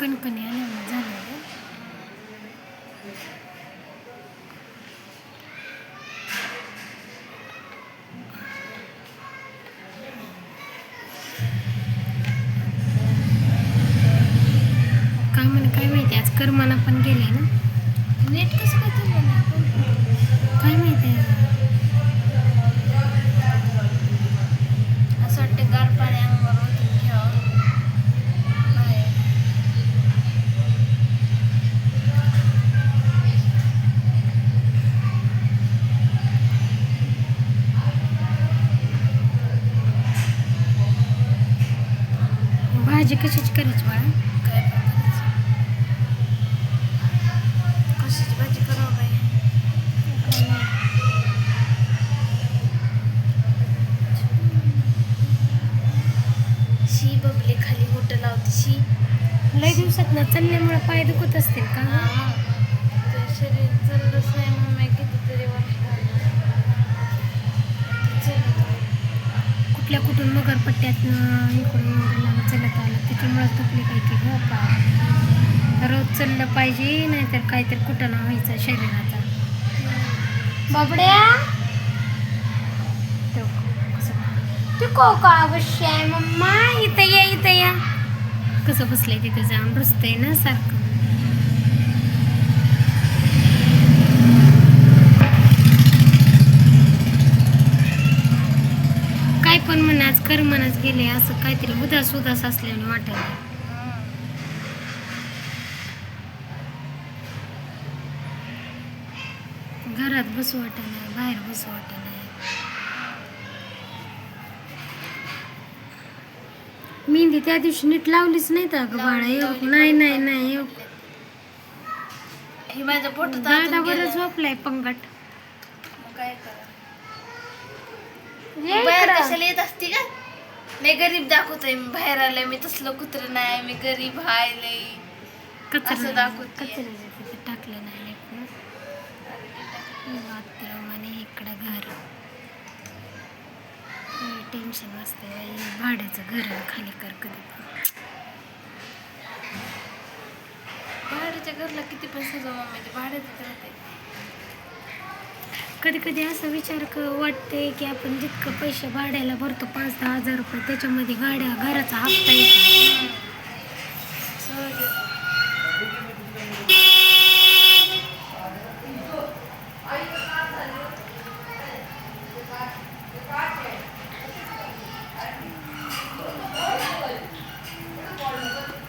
कणकणी आल्यामुळे झालं ग. का म्हणे काय माहिती आज कर्माना पण गेले ना. नेट कसं काय चाललं नाही काय माहिती असं वाटतं गार पाणी अंगावर ओतून घ्यावं बाहेर. भाजी कशाची करायची बाळा. काय पण करायचं. कशाची भाजी करावं बाई. शी बबली खाली होट लावते शी. लय दिवसात ना चालल्यामुळे पाय दुखत असतील का ग? ते शरीर चाललंच नाही मम्मी कितीतरी वर्ष कुठल्या कुठून मगरपट्ट्यातनं इकडून एवढं चलत आलं त्याच्यामुळे दुखली काय की हो पाय. रोज चाललं पाहिजे नाहीतर काहीतरी कुठं ना व्हायचं शरीराचा. बाबड्या टिको का अवश्य आहे मम्मा इथं या कसं बसलंय तिथं जाऊन रुसतंय ना सारखं. काय पण म्हण आज कर्मनाच गेले असं काहीतरी उदास उदास असल्याने वाटायला. घरात बसू वाटत नाही बाहेर बसू वाटत नाही. मेहंदी त्या दिवशी नीट लावलीच नाही तर ग बाळा. नाही हे माझ्या पोटात दादा बरं झोपलाय पंगट. मग काय करा ये बाहेर इकडं. कशाला येत असते का. नाही गरीब दाखवतोय मी बाहेर आले मी तसलं कुत्र नाही मी गरीब हाय लई असं दाखवते. कचऱ्याचं टाकलं नाही बाथरूम आणि इकडं घर. टेन्शन असते भाड्याचं घर खाली कर कधी भाड्याच्या घरला किती पैसे जमा म्हणजे भाड्यातच राहते. कधी कधी असा विचार वाटते की आपण जितकं पैसे भाड्याला भरतो 5-10 हजार रुपये त्याच्यामध्ये घराचा हप्ता येतो. सहज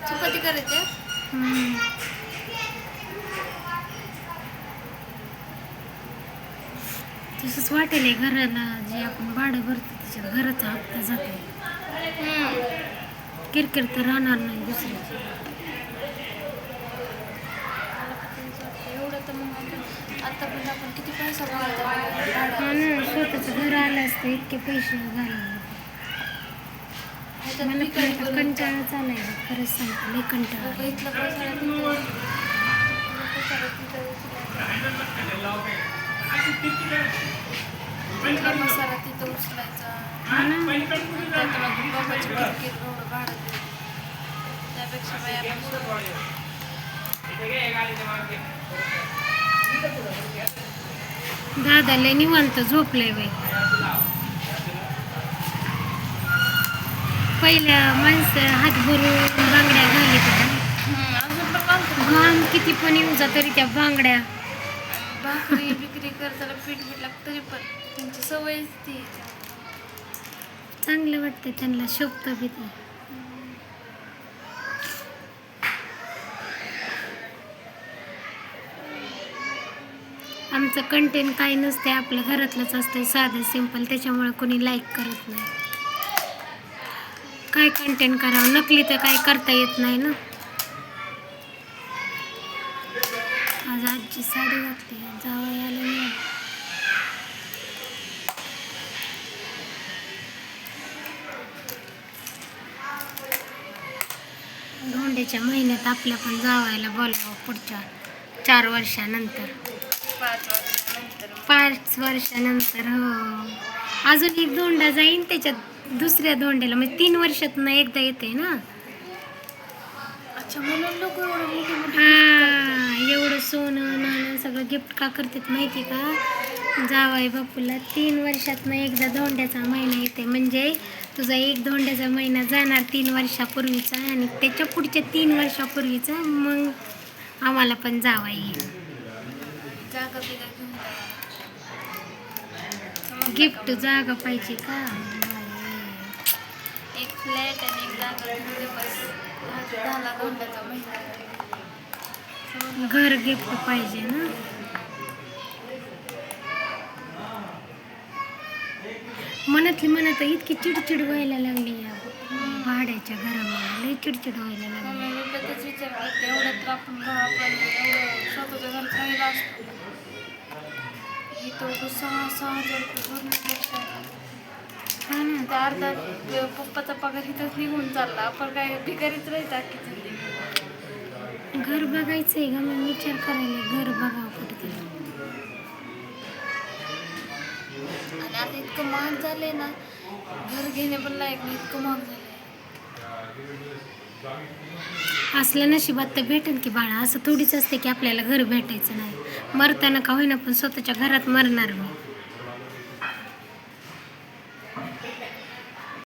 चपाती करायची. तसंच वाटेल घराला जे आपण भाडं भरतो त्याच्यात घराचा हप्ता जातो. किरकिर तर राहणार नाही दुसऱ्याची. एवढं तर मग आता पण आपण किती पैसा भरतो हा ना स्वतःचं घर आलं असतं इतके पैसे घालून. मला पण आता कंटाळा चालाय खरंच सांगतो लय कंटाळा. इथलं पैसा मसाला तिथं उचलायचा बाबाची किरकिर एवढं भाडं त्यापेक्षा बाई आपण दादा लय निवांत झोपलंय बाई. पहिल्या माणसं हात भरून बांगड्या घालीत होत्या. अजून पण बांधतो घाम किती पण येऊ जा तरी त्या बांगड्या. भाकरी बिक्री करताना पीठ लागतं तरी पण त्यांची सवयच ती. चांगलं वाटतं त्यांना शोभतं बी ते. आमचं कंटेंट काही नसते आपल्या घरातलंच असतं साधं सिंपल त्याच्यामुळे कोणी लाईक करत नाही. काय कंटेंट करावं नकली तर काही करता येत नाही ना. आज आजची साडी घातली जावं आलं नाही. धोंड्याच्या महिन्यात आपल्या पण जावायला बोलावं पुढच्या 4 वर्षानंतर 5 वर्षानंतर. हो अजून एक धोंडा जाईन त्याच्यात दुसऱ्या धोंड्याला म्हणजे 3 वर्षातनं एकदा येते ना. अच्छा, म्हणून लोक एवढं मोठी मोठी gift करतात. हा एवढं सोनं नाणं सगळं गिफ्ट का करतात माहिती का? जावाई बापूला 3 वर्षातनं एकदा धोंड्याचा महिना येते, म्हणजे तुझा एक धोंड्याचा महिना जाणार 3 वर्षापूर्वीचा, आणि त्याच्या पुढच्या 3 वर्षापूर्वीचा मग आम्हाला पण जावाई येईल. जागा बिगा घेऊन जा. समजलं गिफ्ट का? जागा पाहिजे का? एक फ्लॅट आणि एक जागा घेऊन दे बस. झाला धोंड्याचा महिना. समजलं? घर गिफ्ट पाहिजे ना. मनातली मनात इतकी चिडचिड व्हायला लागली या भाड्याच्या घरामध्ये, लई चिडचिड व्हायला लागली. मम्मी मी पण तेच विचार करते, एवढं तर आपण आपण एवढं स्वतःच्या घरात राहिला असतो. ही तो 6,000 रुपये भरण्यापेक्षा हा ना. त्या अर्धा पप्पाचा पगार इथंच निघून चालला. आपण काय भिकारीच राहायचं अख्खी जिंदगी. घर बघायचंय का? मग विचार करायला घर बघावं कुठेतरी. आणि आता इतकं महाग झालंय ना, घर घेणे पण लायक नाही, इतकं महाग झालंय. असलं नशिबात तर भेटेल की बाळा. असं थोडीच असते की आपल्याला घर भेटायचं नाही. मरताना का होईना पण स्वतःच्या घरात मरणार मी.